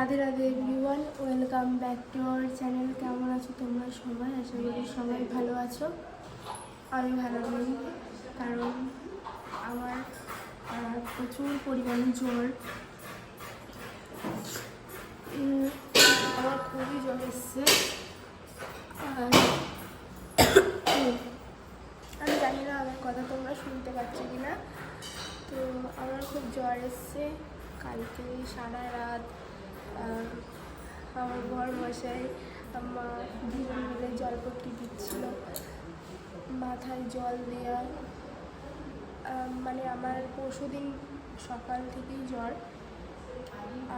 Radhe Radhe everyone, welcome back to our channel. কেমন আছো তোমরা সবাই? আশা করি সবাই ভালো আছো। আমি ভালো নেই, কারণ আমার প্রচুর পরিমাণে জ্বর। আমার খুবই জ্বর এসছে, আর আমি জানি না আমার কথা তোমরা শুনতে পাচ্ছ কি না। তো আমার খুব জ্বর এসছে। কালকে সারা রাত আমার বর মশাই আমার দুজন মিলে জলপট্টি দিচ্ছিল, মাথায় জল দেওয়া। মানে আমার পরশুদিন সকাল থেকেই জ্বর,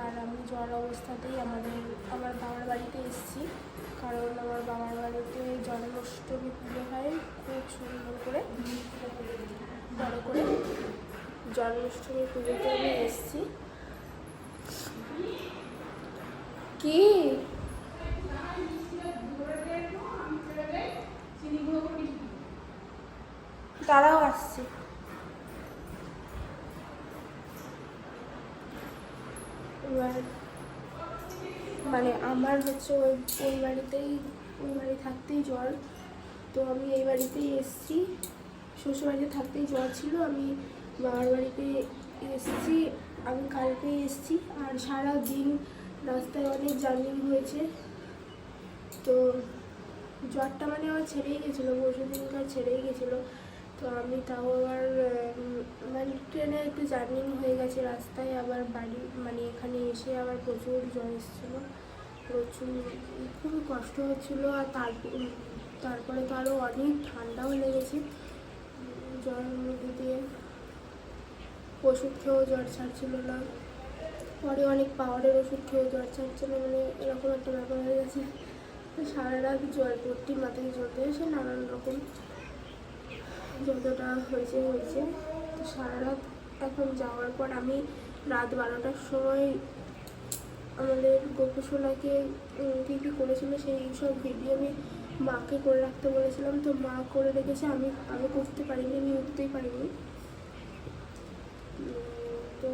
আর আমি জ্বর অবস্থাতেই আমার বাবার বাড়িতে এসেছি, কারণ আমার বাবার বাড়িতে জন্মাষ্টমী পুজো হয় খুব সুন্দর করে, বড় করে। জন্মাষ্টমী পুজোতে আমি এসেছি। কি তারাও আসছে। এবার মানে আমার হচ্ছে ওই বাড়ি থাকতেই জ্বর। তো আমি এই বাড়িতেই এসেছি, শ্বশুরবাড়িতে থাকতেই জ্বর ছিল। আমি বাবার বাড়িতে এসেছি, আমি কালকেই এসেছি। আর সারা দিন রাস্তায় অনেক জার্নি হয়েছে। তো জ্বরটা মানে আমার ছেড়েই গেছিলো, পরশু দিনকার ছেড়েই গেছিলো। তো আমি তাও আবার মানে ট্রেনে একটু জার্নি হয়ে গেছে রাস্তায়, আবার বাড়ি মানে এখানে এসে আবার প্রচুর জ্বর এসেছিলো, প্রচুর খুবই কষ্ট হচ্ছিলো। আর তারপরে তো আরও অনেক ঠান্ডাও লেগেছে। জ্বরের মধ্যে দিয়ে ওষুধ খেয়েও জ্বর ছাড়ছিল না, পরে অনেক পাওয়ারের ওষুধ খেয়েও জ্বর ছাড়ছিল, মানে এরকম একটা ব্যাপার হয়ে গেছে। সারা রাত জলপট্টি মাথায় জ্বলতে এসে নানান রকম যতটা হয়েছে। তো সারা রাত এখন যাওয়ার পর আমি রাত 12টার সময় আমাদের গোপুসোনাকে কী কী করেছিল সেই সব ভিডিও আমি মাকে করে রাখতে বলেছিলাম। তো মা করে রেখেছে, আমি করতে পারিনি, আমি উঠতেই পারিনি। তো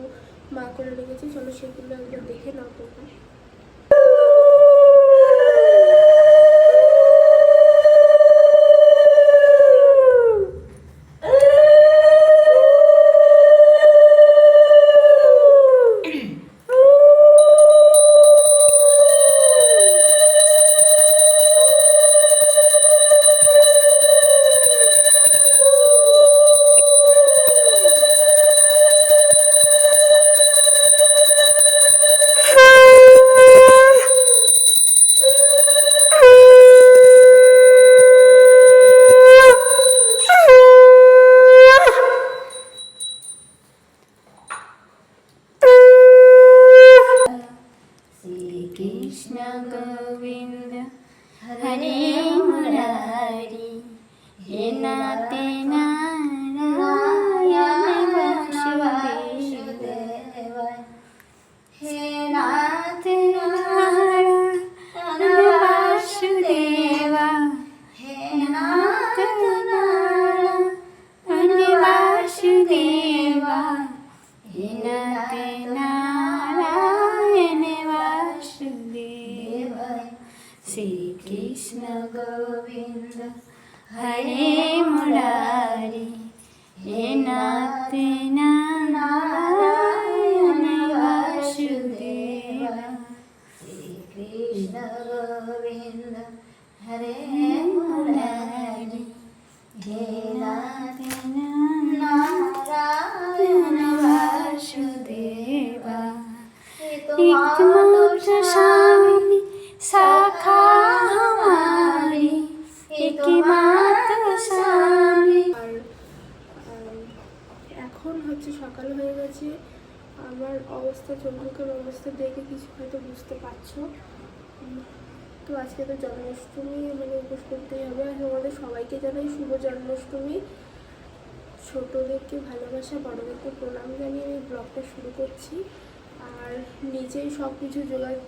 মা করে রেখেছি, চলো সেগুলো একবার দেখে নাও তোমরা। कृष्ण गोविंद हरे मुरारी हे नाते नारायण वासुदेव हे नाथ नारायण वासुदेव हे नाथ नारायण वासुदेव हे नाते श्री कृष्ण गोविंद हरे मुरारी हे नाथ नारायण वासुदेव श्री कृष्ण गोविंद हरे मुरारी हे नाथ नारायण वासुदेव एकमात्र स्वामी शाखा हमारी एकमात्र स्वामी। আর এখন হচ্ছে সকাল হয়ে গেছে। আমার অবস্থা, চোখের অবস্থা দেখে কিছু হয়তো বুঝতে পারছো। তো আজকে তো জন্মাষ্টমী, মানে উপোস করতেই হবে। আর আমাদের সবাইকে জানাই শুভ জন্মাষ্টমী। ছোটোদেরকে ভালোবাসা, বড়োদেরকে প্রণাম জানিয়ে আমি ব্লগটা শুরু করছি। আর নিজেই সব কিছু জোগাড়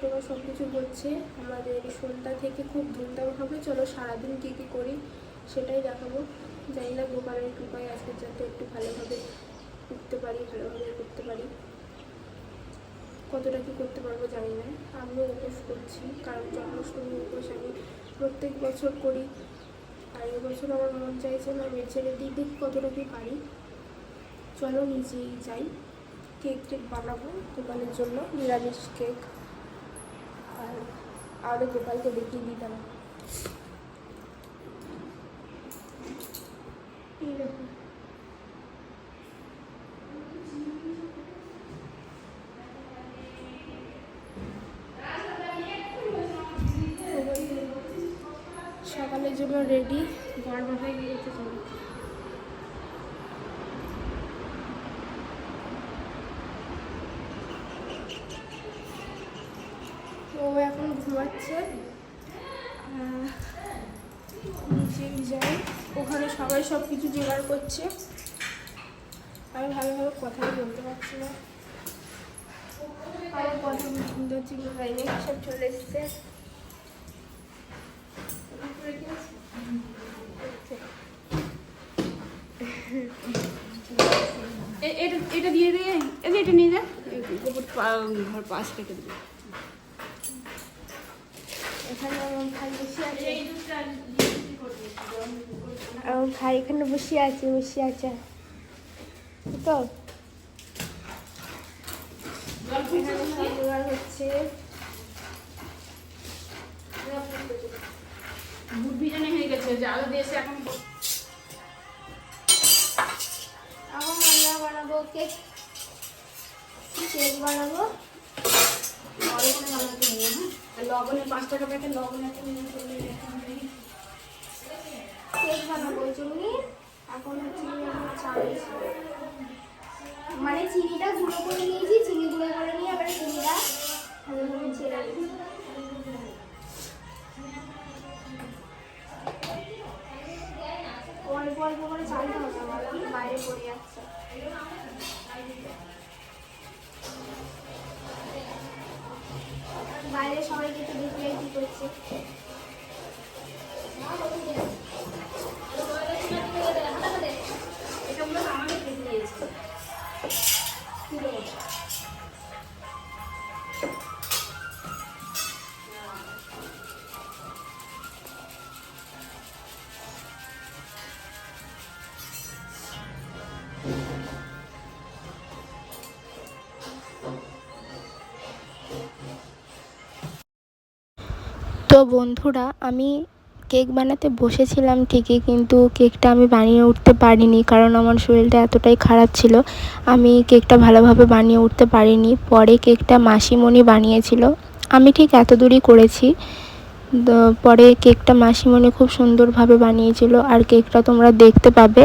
টোগাড় সব কিছু হচ্ছে। আমাদের সন্ধ্যা থেকে খুব ধুমধাম হবে। চলো সারাদিন কী কী করি সেটাই দেখাবো। জানি না গোপালের কৃপায় আজকে যাতে একটু ভালোভাবে উঠতে পারি, ভালোভাবে করতে পারি। কতটা কী করতে পারবো জানি না। আমিও উপোস করছি, কারণ জন্মাষ্টমী উপোস আমি প্রত্যেক বছর করি। আর এবছর আমার মন চাইছে না, আমি ছেড়ে দিদি কতটা কী পারি। চলো নিচেই যাই, কেক টেক বানাবো গোপালের জন্য, নিরামিষ কেক। আর আরও গোপালকে দেখিয়ে দিতাম। এই দেখো, সকালের জন্য রেডি, ঘর বাসায় গিয়ে যেতে চলো। ও এখন ঘুমাচ্ছে। নিচে যাই, ওখানে সবাই সব কিছু জোগাড় করছে, আমি ভালোভাবে কথাই বলতে পারছি না। আমার কথা শুনতে হচ্ছে কি হয়নি, সব চলে এসছে। এটা দিয়ে দিয়ে এটা নিয়ে যা, ঘর পাশ রেখে দেবে। এখানে আমার ভাই বসে আছে, আমার ভাই এখানে বসে আছে তো। এখানে সব জোগাড় হচ্ছে। বুট ভিজানো হয়ে গেছে, জাল দিয়েছে এখন। এখন আমরা বানাবো কেক বানাবো। লবণে 5 টাকা প্যাকেট লবণ একটা নিয়ে চলে কেক বানাবো ওই জন্যই এখন হচ্ছে মানে চিনিটা গুঁড়ো করে নিয়েছি, চিনি গুঁড়ো করে নিয়ে আবার চিনিটা ভালোভাবে ছেড়ে দিচ্ছি। অল্প অল্প করে চালতে হবে, বাইরে পড়ে যাচ্ছে। বাইরে সবাইকে একটু দেখলে কি করছে। এটা মনে হয় আমাকে খেতে দিয়েছে। তো বন্ধুরা, আমি কেক বানাতে বসেছিলাম ঠিকই, কিন্তু কেকটা আমি বানিয়ে উঠতে পারিনি, কারণ আমার শরীরটা এতটাই খারাপ ছিল। আমি কেকটা ভালোভাবে বানিয়ে উঠতে পারিনি। পরে কেকটা মাসিমণি বানিয়েছিল, আমি ঠিক এত দূরই করেছি। পরে কেকটা মাসিমণি খুব সুন্দরভাবে বানিয়েছিল। আর কেকটা তোমরা দেখতে পাবে,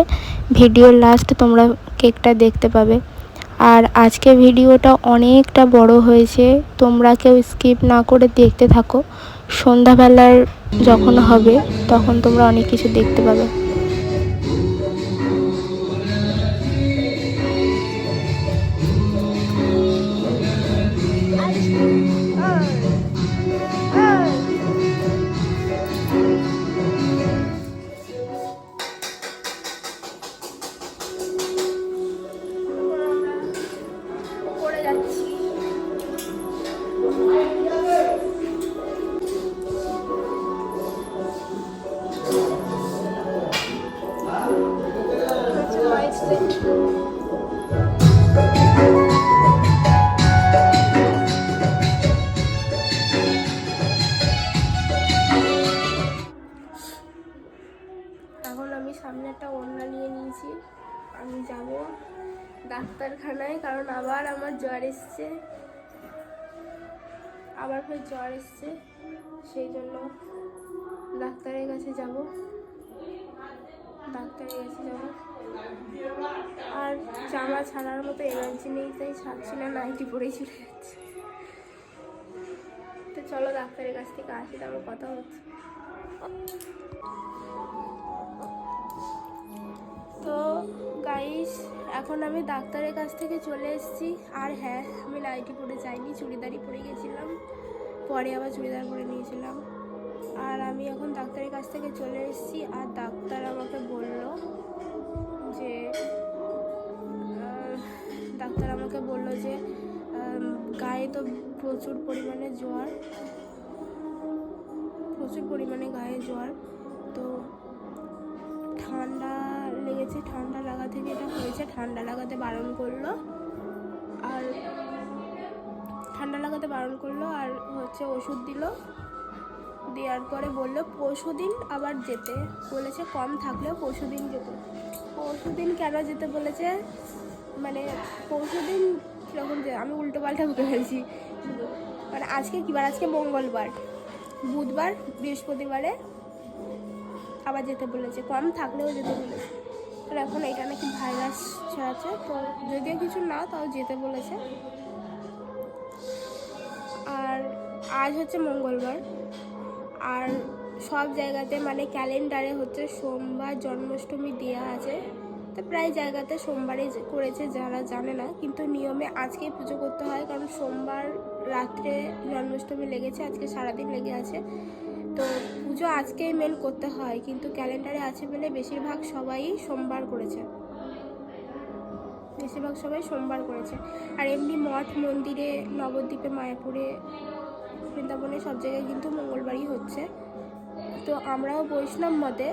ভিডিওর লাস্ট তোমরা কেকটা দেখতে পাবে। আর আজকে ভিডিওটা অনেকটা বড় হয়েছে, তোমরা কেউ স্কিপ না করে দেখতে থাকো। সন্ধ্যাবেলার যখন হবে তখন তোমরা অনেক কিছু দেখতে পাবে। পড়ে যাচ্ছি। এখন আমি সামনে একটা ওড়না নিয়ে নিয়েছি, আমি যাব ডাক্তারখানায়, কারণ আবার আমার জ্বর এসছে, আবার ফের জ্বর এসছে, সেই জন্য ডাক্তারের কাছে যাব। আর জামা ছাড়ার মতো এনার্জি নেই, তাই ছাড়ছি না, নাইটি পরেই চলে যাচ্ছে। তো চলো ডাক্তারের কাছ থেকে আসি, তারপর কথা হচ্ছে। তো গাইস, এখন আমি ডাক্তারের কাছ থেকে চলে এসেছি। আর হ্যাঁ, আমি নাইটি পরে যাইনি, চুড়িদারই পরে গেছিলাম, পরে আবার চুড়িদার পরে নিয়েছিলাম। আর আমি এখন ডাক্তারের কাছ থেকে চলে এসেছি। আর ডাক্তার আমাকে বলল যে গায়ে তো প্রচুর পরিমাণে গায়ে জ্বর। তো ঠান্ডা লেগেছে, ঠান্ডা লাগা থেকে এটা হয়েছে। ঠান্ডা লাগাতে বারণ করলো আর হচ্ছে ওষুধ দিল। দেওয়ার পরে বললো পরশুদিন আবার যেতে বলেছে, কম থাকলেও পরশুদিন যেতে। পরশুদিন কেন যেতে বলেছে, মানে পরশুদিন যখন আমি উল্টো পাল্টা বলে ফেলছি শুধু, মানে আজকে কী বার, আজকে মঙ্গলবার, বুধবার বৃহস্পতিবারে আবার যেতে বলেছে, কম থাকলেও যেতে বলেছে। আর এখন এটা নাকি ভাইরাস ছড়াচ্ছে, তো যদিও কিছু না তাও যেতে বলেছে। আর আজ হচ্ছে মঙ্গলবার, আর সব জায়গাতে মানে ক্যালেন্ডারে হচ্ছে সোমবার জন্মাষ্টমী দেওয়া আছে। তো প্রায় জায়গাতে সোমবারে করেছে, যারা জানে না, কিন্তু নিয়মে আজকেই পুজো করতে হয়, কারণ সোমবার রাত্রে জন্মাষ্টমী লেগেছে, আজকে সারাদিন লেগে আছে। তো পুজো আজকেই মেন করতে হয়, কিন্তু ক্যালেন্ডারে আছে বলে বেশিরভাগ সবাই সোমবার করেছে। আর এমনি মঠ মন্দিরে, নবদ্বীপে, মায়াপুরে, বৃন্দাবনে সব জায়গায় কিন্তু মঙ্গলবারই হচ্ছে। তো আমরাও বৈষ্ণব মতে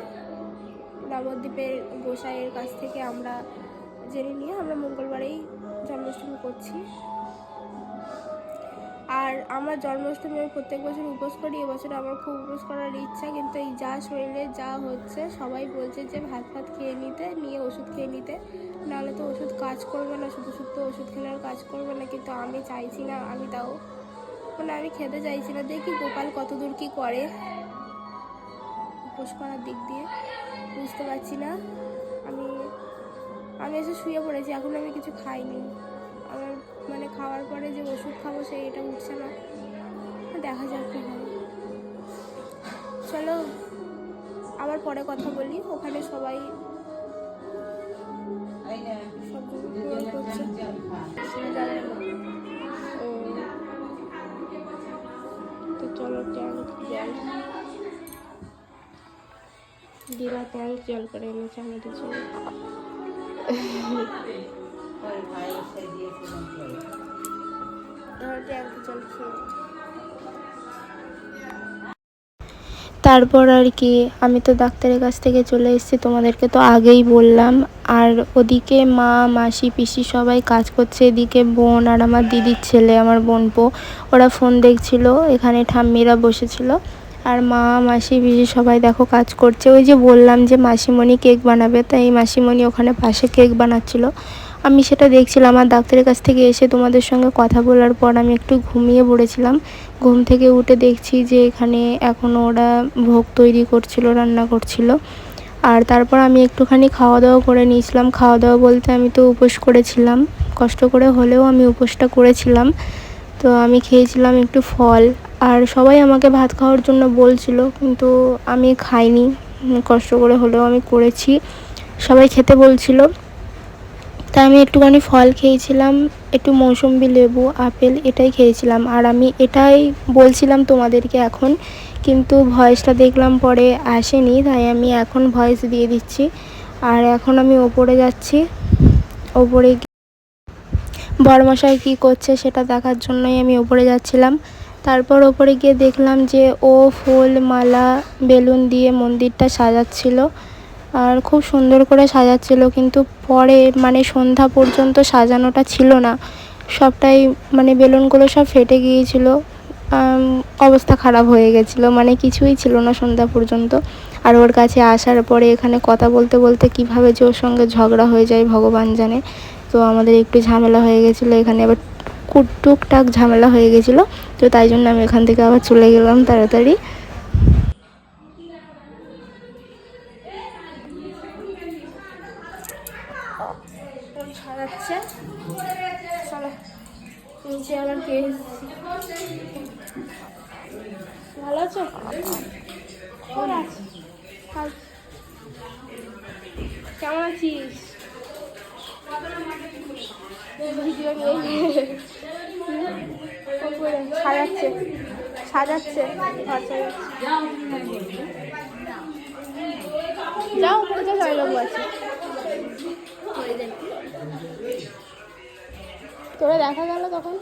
নবদ্বীপের গোসাইয়ের কাছ থেকে আমরা জেনে নিয়ে আমরা মঙ্গলবারেই জন্মাষ্টমী করছি। আর আমার জন্মাষ্টমী আমি প্রত্যেক বছর উপোস করি। এবছর আমার খুব উপোস করার ইচ্ছা, কিন্তু এই যা শরীরে যা হচ্ছে সবাই বলছে যে ভাত খেয়ে নিয়ে ওষুধ খেয়ে নিতে, নাহলে তো ওষুধ কাজ করবে না, শুধু ওষুধ খেলে আর কাজ করবে না। কিন্তু আমি চাইছি না, আমি খেতে চাইছি না। দেখি গোপাল কতদূর কি করে উপোস করার দিক দিয়ে, বুঝতে পারছি না। আমি এসে শুয়ে পড়েছি, এখন আমি কিছু খাইনি। আমার মানে খাওয়ার পরে যে ওষুধ খাবো এটা উঠছে না, দেখা যাক কী হয়। চলো আবার পরে কথা বলি। ওখানে সবাই সব করছে। তো চলো দিদা ট্যাঙ্ক জল করে এনেছে আমাদের জন্য। তারপর আর কি, আমি তো ডাক্তারের কাছ থেকে চলে এসেছি, তোমাদেরকে তো আগেই বললাম। আর ওদিকে মা, মাসি, পিসি সবাই কাজ করছে, এদিকে বোন আর আমার দিদির ছেলে, আমার বোনপো, ওরা ফোন দেখছিল। এখানে ঠাম্মিরা বসেছিল, আর মা, মাসি, পিসি সবাই দেখো কাজ করছে। ওই যে বললাম যে মাসিমণি কেক বানাবে, তাই এই মাসিমণি ওখানে পাশে কেক বানাচ্ছিল, আমি সেটা দেখছিলাম। আর ডাক্তারের কাছ থেকে এসে তোমাদের সঙ্গে কথা বলার পর আমি একটু ঘুমিয়ে পড়েছিলাম। ঘুম থেকে উঠে দেখছি যে এখানে এখনও ওরা ভোগ তৈরি করছিল, রান্না করছিল। আর তারপর আমি একটুখানি খাওয়া দাওয়া করে নিয়েছিলাম। খাওয়া দাওয়া বলতে আমি তো উপোস করেছিলাম, কষ্ট করে হলেও আমি উপোসটা করেছিলাম। তো আমি খেয়েছিলাম একটু ফল, আর সবাই আমাকে ভাত খাওয়ার জন্য বলছিল, কিন্তু আমি খাইনি। কষ্ট করে হলেও আমি করেছি, সবাই খেতে বলছিল, তাই আমি একটুখানি ফল খেয়েছিলাম, একটু মৌসুম্বি, লেবু, আপেল এটাই খেয়েছিলাম। আর আমি এটাই বলছিলাম তোমাদেরকে এখন, কিন্তু ভয়েসটা দেখলাম পরে আসেনি, তাই আমি এখন ভয়েস দিয়ে দিচ্ছি। আর এখন আমি ওপরে যাচ্ছি, ওপরে বড়মশাই কী করছে সেটা দেখার জন্যই আমি ওপরে যাচ্ছিলাম। তারপর ওপরে গিয়ে দেখলাম যে ও ফুল, মালা, বেলুন দিয়ে মন্দিরটা সাজাচ্ছিল, আর খুব সুন্দর করে সাজাচ্ছিল। কিন্তু পরে মানে সন্ধ্যা পর্যন্ত সাজানোটা ছিল না, সবটাই মানে বেলুনগুলো সব ফেটে গিয়েছিল, অবস্থা খারাপ হয়ে গেছিলো, মানে কিছুই ছিল না সন্ধ্যা পর্যন্ত। আর ওর কাছে আসার পরে এখানে কথা বলতে বলতে কীভাবে যে ওর সঙ্গে ঝগড়া হয়ে যায় ভগবান জানে। তো আমাদের একটু ঝামেলা হয়ে গেছিলো এখানে, আবার টুকটাক ঝামেলা হয়ে গেছিলো। তো তাই জন্য আমি এখান থেকে আবার চলে গেলাম তাড়াতাড়ি। সাজাচ্ছে, চলো নিচে আবার পেয়ে। ভালো আছো? কেমন আছিস? সাজাচ্ছে সাজাচ্ছে যাও, কোথায় জয়বাবু আছে? তোরা দেখা গেল তখন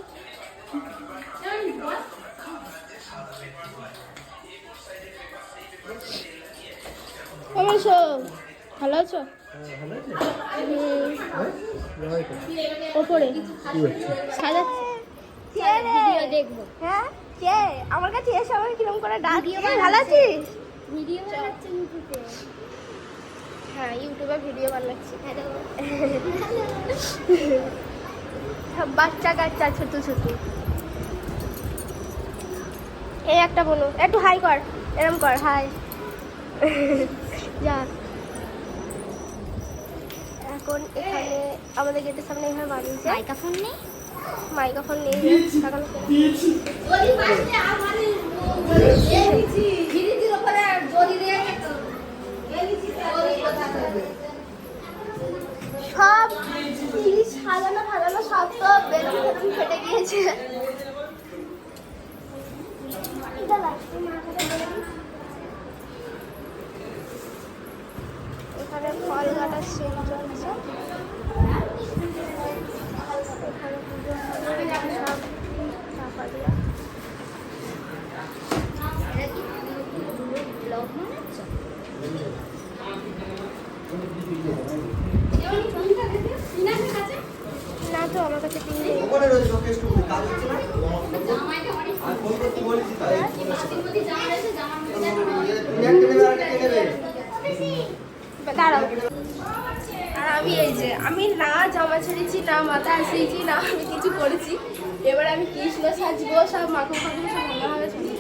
আমার ভালো আছো? ওপরে সাজাচ্ছি দেখবো। হ্যাঁ কে আমার কাছে এসে আমাকে কিরকম করে ডাক ভালো আছিস? ভিডিও বানাচ্ছি ইউটিউবে। হ্যাঁ ইউটিউবে ভিডিও বানাচ্ছি। বাচ্চা কাচ্চা ছোট ছোট। এই একটা বলো একটু হাই কর, এরম কর হাই। যা এখন এখানে আমাদের গেটের সামনে এখানে বানিয়েছে। মাইক্রোফোন নেই, মাইক্রোফোন নেই সকালে সব জিনিস সাজানো ফাজানো সব তো বেলুন ফেলুন ফেটে গিয়েছে। এখানে ফল কাটার সেল চলছে। এখানে পুজো হবে সব টাকা দিয়া। ব্লগ বানাচ্ছ? না তো আমার কাছে পিন নেই। দাঁড়াও। আর আমি এই যে আমি না জামা ছেড়েছি না মাথা আসিয়েছি না আমি কিছু করেছি। এবার আমি কৃষ্ণ সাজবো, সব মাখো মাখো সব ভালোভাবে চলে।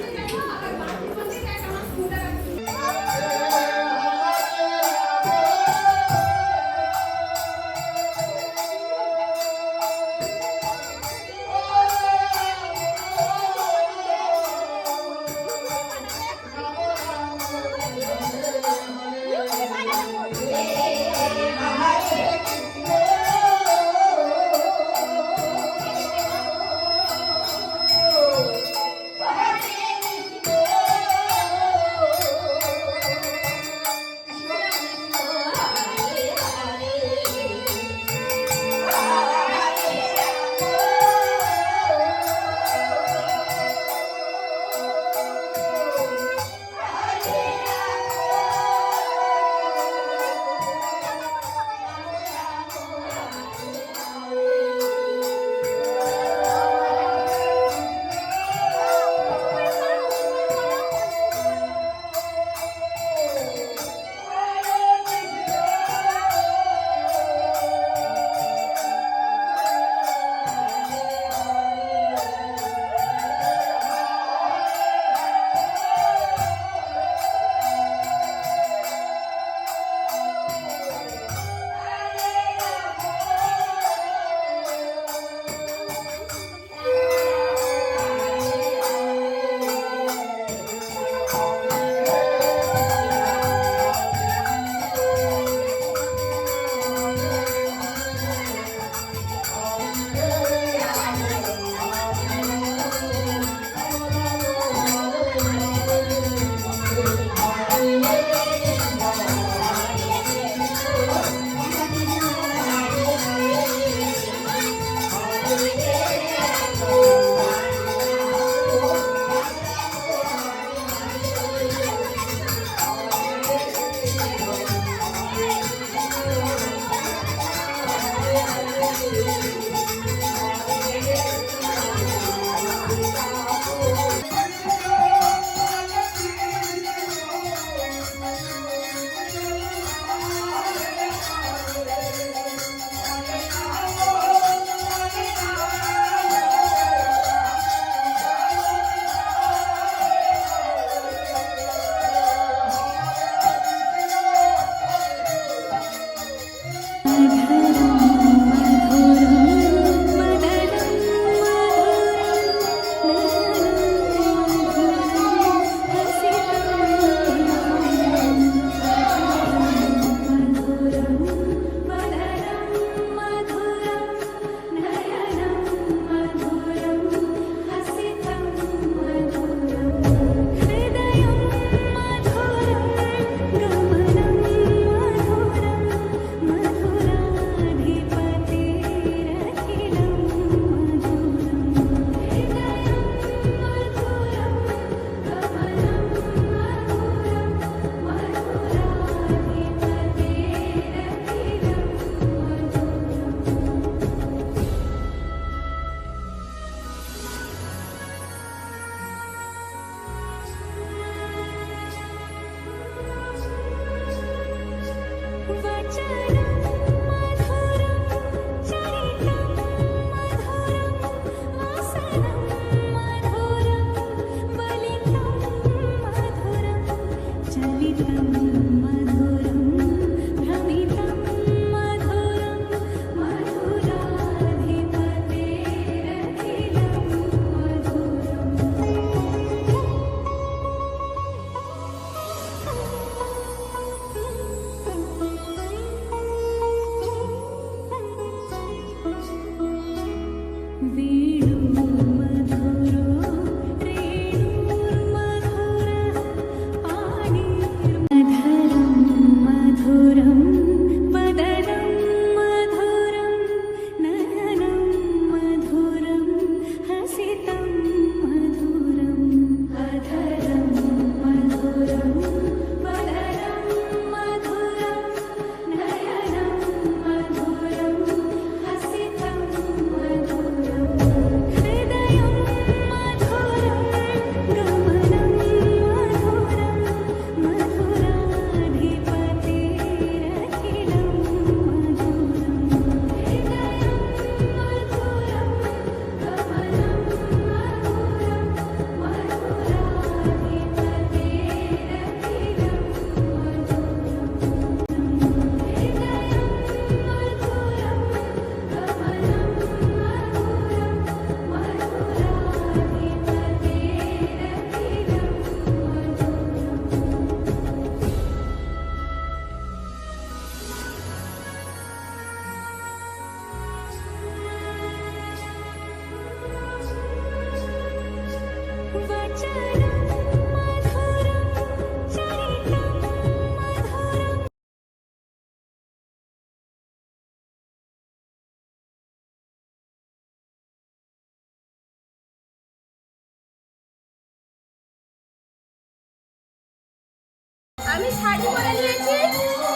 আমি শাড়ি পরে নিয়েছি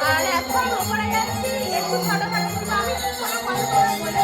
আর এখন ওপরে যাচ্ছি একটু ছোটখাটো কিন্তু আমি কোনো কথা বলে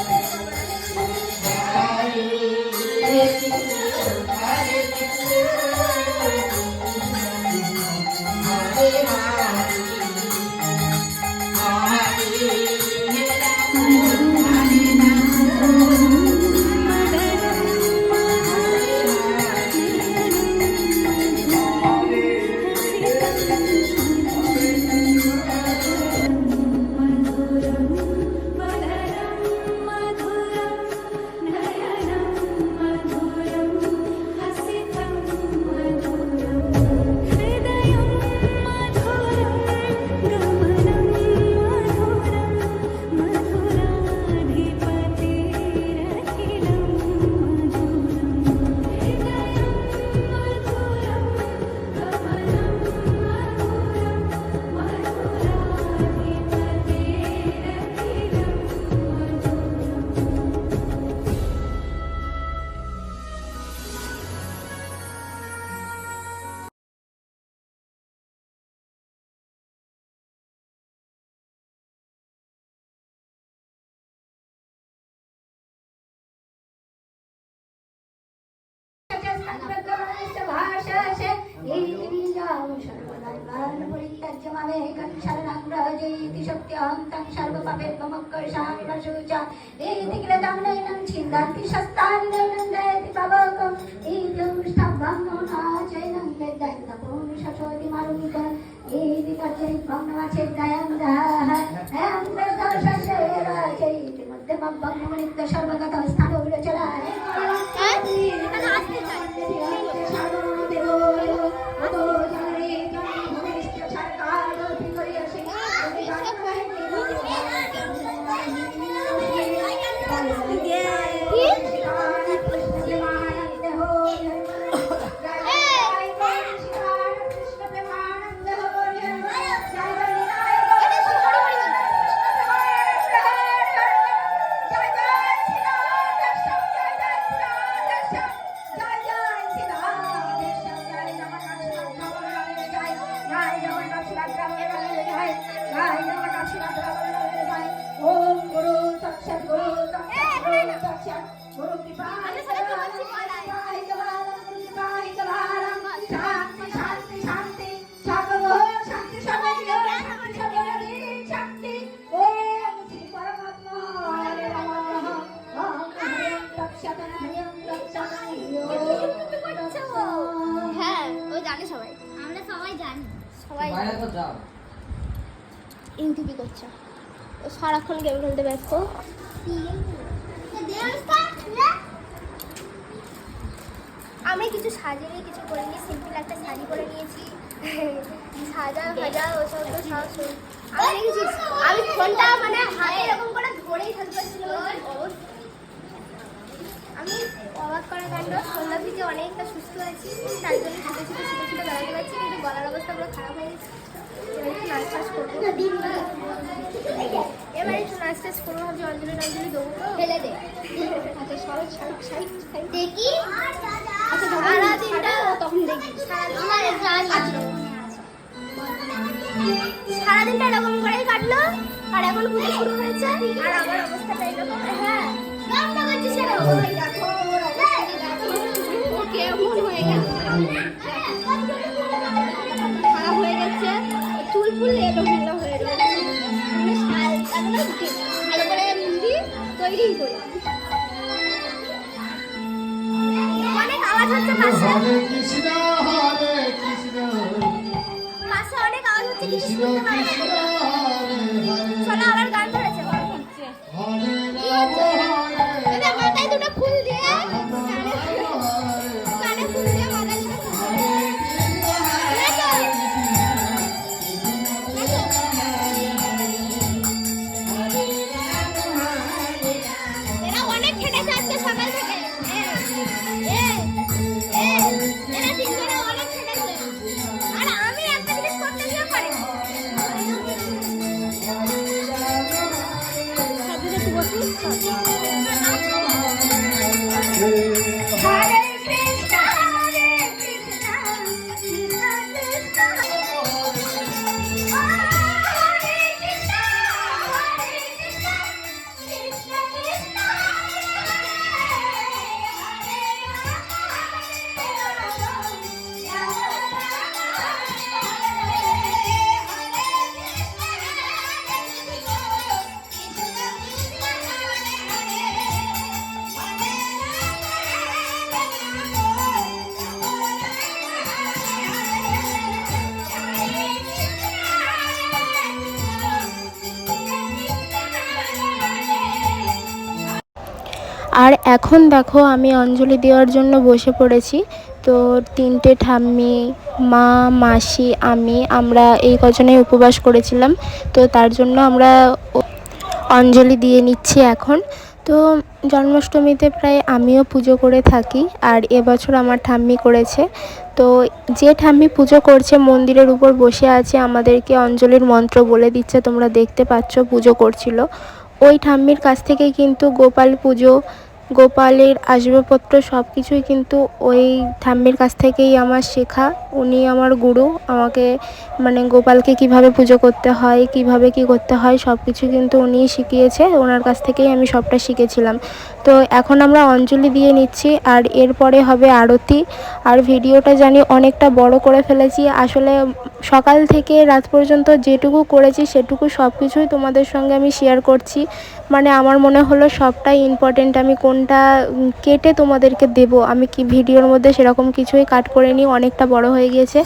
সবাই ইউটিউবই করছে, ও সারাক্ষণ গেম খেলতে ব্যস্ত। আমি কিছু সাজিয়ে কিছু করিনি, সিম্পল একটা শাড়ি করে নিয়েছি। সাজা ভাজা ওসব তো সব আমি দেখেছি। আমি ফোনটা মানে হাতে এরকম করে ধরেই থাকতে পারছিল। আমি অবাক করা কাণ্ড, সন্ধ্যা থেকে অনেকটা সুস্থ আছি, তাই জন্য ছুটে বেড়াতে পারছি, কিন্তু গলার অবস্থা পুরো খারাপ হয়ে গেছে। এবার একটু নাচ টাচ করবো, এবার একটু নাচ টাচ করবো ভাবছি। অঞ্জলি দেবো তো ফেলে দে। আচ্ছা সরো দেখি, সারাদিনটা তখন দেখি সারাদিনটা এরকম করেই কাটলো। আর এখন পুজো শুরু হয়েছে, আর আমার অবস্থাটা এরকম। হ্যাঁ কেমন হয়ে গেছে, খারাপ হয়ে গেছে, চুল ফুল এলোমেলো হয়ে রয়েছে। ভালো করে তৈরি করি। অনেক আওয়াজ হচ্ছে পাশে, পাশে অনেক আওয়াজ হচ্ছে, কিছু শুনতে পাচ্ছি না। চলো আবার গান ধরেছে, মাথায় দুটো ফুল দিয়ে, কানে ফুল দিয়ে, মাথায় দুটো ফুল দিয়ে। এরা অনেক খেটেছে আজকে সকাল থেকে, এরা তিনজনে অনেক খেটেছে। আর আমি একটা জিনিস করতে গিয়ে পারিনি। হরে কৃষ্ণ হরে কৃষ্ণ কৃষ্ণ কৃষ্ণ হরে কৃষ্ণ হরে কৃষ্ণ কৃষ্ণ কৃষ্ণ আর এখন দেখো আমি অঞ্জলি দেওয়ার জন্য বসে পড়েছি। তো 3টে ঠাম্মি, মা, মাসি, আমরা এই কজনেই উপবাস করেছিলাম। তো তার জন্য আমরা অঞ্জলি দিয়ে নিচ্ছি এখন। তো জন্মাষ্টমীতে প্রায় আমিও পুজো করে থাকি, আর এবছর আমার ঠাম্মি করেছে। তো যে ঠাম্মি পুজো করছে মন্দিরের উপর বসে আছে, আমাদেরকে অঞ্জলির মন্ত্র বলে দিচ্ছে, তোমরা দেখতে পাচ্ছ পুজো করছিল। ওই ঠাম্মির কাছ থেকেই কিন্তু গোপাল পুজো, গোপালের আসবাবপত্র সব কিছুই কিন্তু ওই ঠাম্মির কাছ থেকেই আমার শেখা। উনি আমার গুরু, আমাকে মানে গোপালকে কিভাবে পুজো করতে হয়, কিভাবে কি করতে হয় সব কিছু কিন্তু উনিই শিখিয়েছে। ওনার কাছ থেকেই আমি সবটা শিখেছিলাম। তো এখন আমরা অঞ্জলি দিয়ে নিচ্ছি, আর এরপরে হবে আরতি। আর ভিডিওটা জানি অনেকটা বড় করে ফেলেছি, আসলে সকাল থেকে রাত পর্যন্ত যেটুকু করেছি সেটুকু সব কিছুই তোমাদের সঙ্গে আমি শেয়ার করছি। মানে আমার মনে হলো সবটাই ইম্পর্টেন্ট, আমি কোনটা কেটে তোমাদেরকে দেব, আমি কি ভিডিওর মধ্যে সেরকম কিছুই কাট করে নিই, অনেকটা বড় হয়ে গিয়েছে।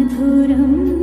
मधुरं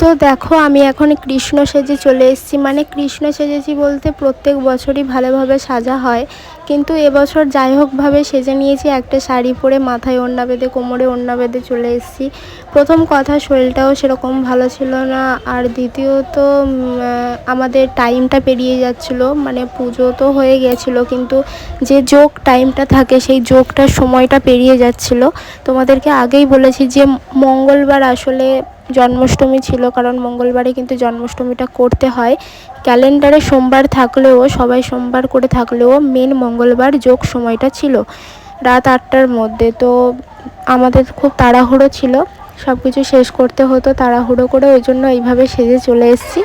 তো দেখো আমি এখন কৃষ্ণ সেজে চলে এসেছি, মানে কৃষ্ণ সেজেছি বলতে প্রত্যেক বছরই ভালোভাবে সাজা হয়, কিন্তু এবছর যাই হোকভাবে সেজে নিয়েছি। একটা শাড়ি পরে মাথায় ওড়না বেঁধে কোমরে ওড়না বেঁধে চলে এসেছি। প্রথম কথা শরীরটাও সেরকম ভালো ছিল না, আর দ্বিতীয়ত আমাদের টাইমটা পেরিয়ে যাচ্ছিলো, মানে পুজো তো হয়ে গেছিলো কিন্তু যে যোগ টাইমটা থাকে সেই যোগটার সময়টা পেরিয়ে যাচ্ছিলো। তোমাদেরকে আগেই বলেছি যে মঙ্গলবার আসলে জন্মাষ্টমী ছিল, কারণ মঙ্গলবারে কিন্তু জন্মাষ্টমীটা করতে হয়। ক্যালেন্ডারে সোমবার থাকলেও সবাই সোমবার করে থাকলেও মেন মঙ্গলবার যোগ সময়টা ছিল রাত 8টার মধ্যে। তো আমাদের খুব তাড়াহুড়ো ছিল, সব কিছু শেষ করতে হতো তাড়াহুড়ো করে, ওই জন্য এইভাবে সেজে চলে এসেছি।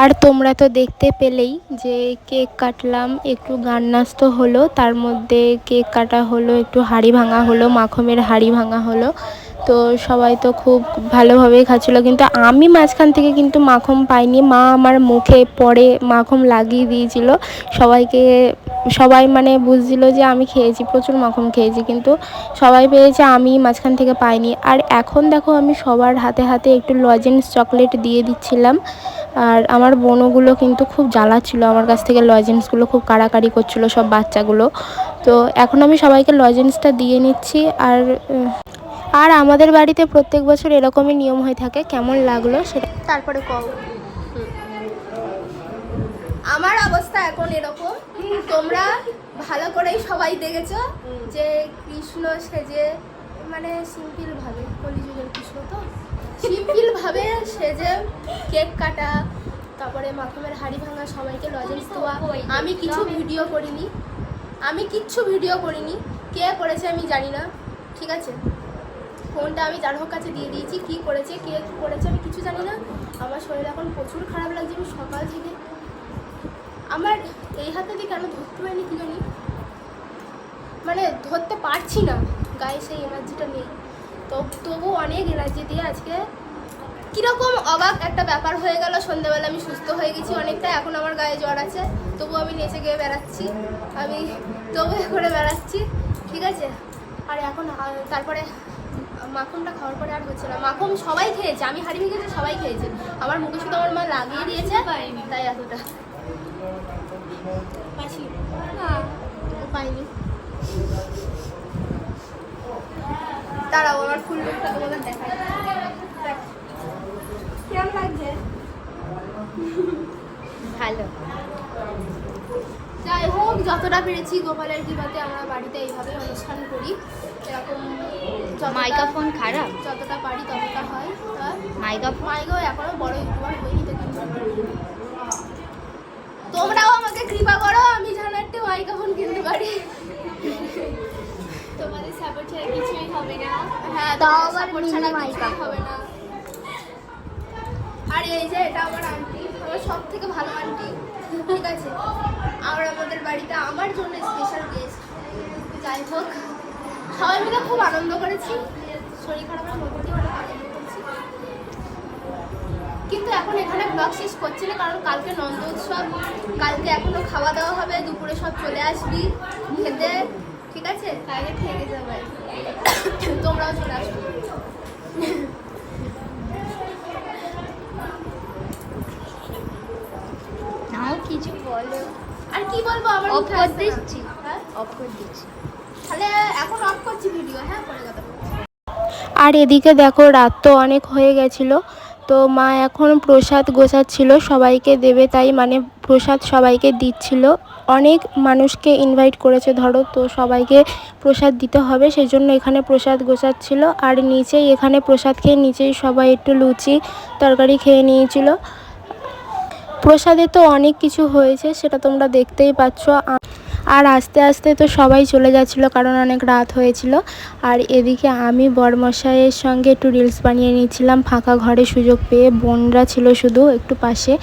আর তোমরা তো দেখতে পেলেই যে কেক কাটলাম, একটু গান নাচ তো হলো, তার মধ্যে কেক কাটা হলো, একটু হাঁড়ি ভাঙা হলো, মাখমের হাঁড়ি ভাঙা হলো। তো সবাই তো খুব ভালোভাবেই খাচ্ছিলো, কিন্তু আমি মাঝখান থেকে কিন্তু মাখন পাইনি। মা আমার মুখে পরে মাখন লাগিয়ে দিয়েছিল। সবাই মানে বুঝছিল যে আমি খেয়েছি, প্রচুর মাখন খেয়েছি, কিন্তু সবাই পেয়েছে, আমি মাঝখান থেকে পাইনি। আর এখন দেখো আমি সবার হাতে হাতে একটু লজেন্স চকলেট দিয়ে দিচ্ছিলাম। আর আমার বোনগুলো কিন্তু খুব জ্বালাচ্ছিলো আমার কাছ থেকে, লজেন্সগুলো খুব কাড়াকাড়ি করছিলো সব বাচ্চাগুলো। তো এখন আমি সবাইকে লজেন্সটা দিয়ে নিচ্ছি। আর আমাদের বাড়িতে প্রত্যেক বছর এরকমই নিয়ম হয়ে থাকে। কেমন লাগলো সেটা তারপরে কও। আমার অবস্থা এখন এরকম, তোমরা ভালো করেই সবাই দেখেছো যে কৃষ্ণ সেজে, মানে সিম্পল ভাবে, কলিযুগের কৃষ্ণ তো সিম্পল ভাবে সেজে কেক কাটা, তারপরে মাখনের হাঁড়ি ভাঙা, সবাইকে লজেন্স দেওয়া। আমি কিচ্ছু ভিডিও করিনি, কে করেছে আমি জানি না, ঠিক আছে। ফোনটা আমি যার হোক কাছে দিয়ে দিয়েছি, কী করেছে কে করেছে আমি কিছু জানি না। আমার শরীর এখন প্রচুর খারাপ লাগছে। আমি সকাল থেকে আমার এই হাতে দিয়ে কেন ধরতে পারিনি কি জানি, মানে ধরতে পারছি না, গায়ে সেই এনার্জিটা নেই। তো তবু অনেক এনার্জি দিয়ে আজকে কীরকম অবাক একটা ব্যাপার হয়ে গেল। সন্ধ্যাবেলা আমি সুস্থ হয়ে গেছি অনেকটা, এখন আমার গায়ে জ্বর আছে, তবু আমি নেচে গিয়ে বেড়াচ্ছি, আমি তবু করে বেড়াচ্ছি, ঠিক আছে। আর এখন তারপরে মাখনটা খাওয়ার পরে আর হচ্ছে না। মাখন সবাই খেয়েছে, আমি হারিয়ে গেছি, সবাই খেয়েছে। আমার মুখে শুধু আমার মা লাগিয়ে দিয়েছে, তাই এতটা পাইনি। দাঁড়াও আমার ফুল লুকটা তোমাদের দেখাই, কেমন লাগছে? ভালো। যাই হোক, যতটা পেরেছি গোপালের কৃপাতে আমরা বাড়িতে এইভাবে অনুষ্ঠান করি, এরকম মাইক্রোফোন খারাপ, যতটা পারি ততটা হয়। মাইক্রোফোন এখনো বড় ইউটিউবার হইনি তো, কিন্তু তোমরাও আমাকে কৃপা করো, আমি যেন একটা মাইক্রোফোন কিনতে পারি। তোমাদের সাপোর্ট ছাড়া কিছুই হবে না। হ্যাঁ, তাও তোমাদের আবার সাপোর্ট ছাড়া মিনি কিছুই হবে না। আর এই যে এটা আমার আন্টি, আমার সব থেকে ভালো আন্টি, ঠিক আছে। আর আমাদের বাড়িতে আমার জন্য স্পেশাল গেস্ট। যাই হোক, সবাই মিলে খুব আনন্দ করেছি, শরীর খারাপের মধ্যে দিয়ে অনেক আনন্দ করেছি। কিন্তু এখন এখানে ব্লগ শেষ করছি না, কারণ কালকে নন্দ উৎসব, কালকে এখনো খাওয়া দাওয়া হবে, দুপুরে সব চলে আসবি খেতে, ঠিক আছে। তাইলে থেকে যাবে, তোমরাও চলে আসবে। নাও কিছু বলো। আর কি বলবো, আমার অফ মুখে করে আসছে না। দিচ্ছি, হ্যাঁ? অফ করে দিচ্ছি। তাহলে এখন অফ করছি ভিডিও, হ্যাঁ, পরে কথা বলছি। আর এদিকে দেখো রাত তো অনেক হয়ে গেছিলো, তো মা এখন প্রসাদ গোছাচ্ছিল, সবাইকে দেবে তাই, মানে প্রসাদ সবাইকে দিচ্ছিল। অনেক মানুষকে ইনভাইট করেছে ধরো, তো সবাইকে প্রসাদ দিতে হবে, সেই জন্য এখানে প্রসাদ গোছাচ্ছিল। আর নিচেই এখানে প্রসাদ খেয়ে নিচেই সবাই একটু লুচি তরকারি খেয়ে নিয়েছিল। প্রসাদে তো অনেক কিছু হয়েছে, সেটা তোমরা দেখতেই পাচ্ছ। আর আস্তে আস্তে তো সবাই চলে যাচ্ছিলো, কারণ অনেক রাত হয়েছিল। আর এদিকে আমি বরমশাইয়ের সঙ্গে একটু রিলস বানিয়ে নিয়েছিলাম ফাঁকা ঘরে সুযোগ পেয়ে। বোনরা ছিল শুধু একটু পাশে,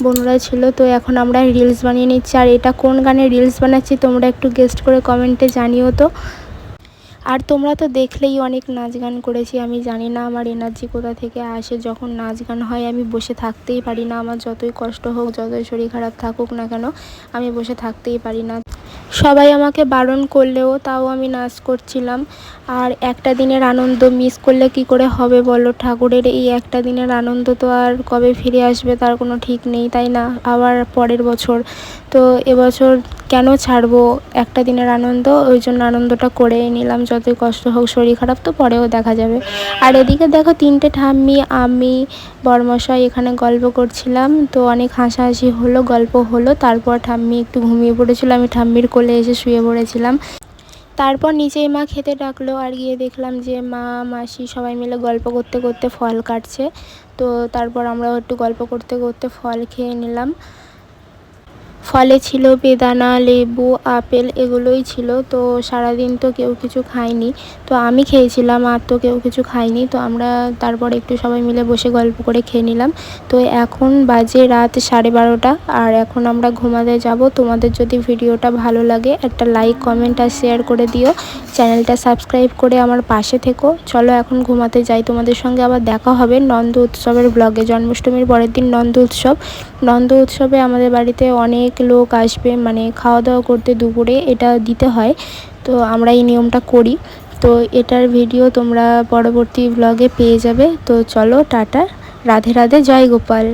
বোনরা ছিল, তো এখন আমরা রিলস বানিয়ে নিচ্ছি। আর এটা কোন গানে রিলস বানাচ্ছি তোমরা একটু গেস্ট করে কমেন্টে জানিও তো। আর তোমরা তো দেখলেই অনেক নাচ গান করেছি। আমি জানি না আমার এনার্জি কোথা থেকে আসে, যখন নাচ গান হয় আমি বসে থাকতেই পারি না। আমার যতই কষ্ট হোক, যতই শরীর খারাপ থাকুক না কেন, আমি বসে থাকতেই পারি না। সবাই আমাকে বারণ করলেও তাও আমি নাচ করছিলাম। আর একটা দিনের আনন্দ মিস করলে কি করে হবে বলো? ঠাকুরের এই একটা দিনের আনন্দ তো আর কবে ফিরে আসবে তার কোনো ঠিক নেই, তাই না? আবার পরের বছর, তো এবছর কেন ছাড়বো একটা দিনের আনন্দ? ওই জন্য আনন্দটা করেই নিলাম, যতই কষ্ট হোক, শরীর খারাপ তো পরেও দেখা যাবে। আর এদিকে দেখো তিনটে ঠাম্মি, আমি, বরমশাই এখানে গল্প করছিলাম, তো অনেক হাসাহাসি হলো, গল্প হলো। তারপর ঠাম্মি একটু ঘুমিয়ে পড়েছিল, আমি ঠাম্মির কোলে এসে শুয়ে পড়েছিলাম। তারপর নিচেই মা খেতে ডাকলো, আর গিয়ে দেখলাম যে মা মাসি সবাই মিলে গল্প করতে করতে ফল কাটছে। তো তারপর আমরাও একটু গল্প করতে করতে ফল খেয়ে নিলাম। ফলে ছিল বেদানা, লেবু, আপেল এগুলোই ছিল। তো সারাদিন তো কেউ কিছু খায়নি, তো আমি খেয়েছিলাম, আর তো কেউ কিছু খায়নি। তো আমরা তারপর একটু সবাই মিলে বসে গল্প করে খেয়ে নিলাম। তো এখন বাজে রাত 12:30 আর এখন আমরা ঘুমাতে যাব। তোমাদের যদি ভিডিওটা ভালো লাগে একটা লাইক, কমেন্ট আর শেয়ার করে দিও। চ্যানেলটা সাবস্ক্রাইব করে আমার পাশে থেকো। চলো এখন ঘুমাতে যাই, তোমাদের সঙ্গে আবার দেখা হবে নন্দ উৎসবের ব্লগে। জন্মাষ্টমীর পরের দিন নন্দ উৎসবে আমাদের বাড়িতে অনেক লোক আসবে, মানে খাওয়া দাওয়া করতে দুপুরে এটা দিতে হয়। তো আমরা এই নিয়মটা করি। তো এটার ভিডিও তোমরা পরবর্তী ব্লগে পেয়ে যাবে। তো চলো টাটা, রাধে রাধে, জয় গোপাল।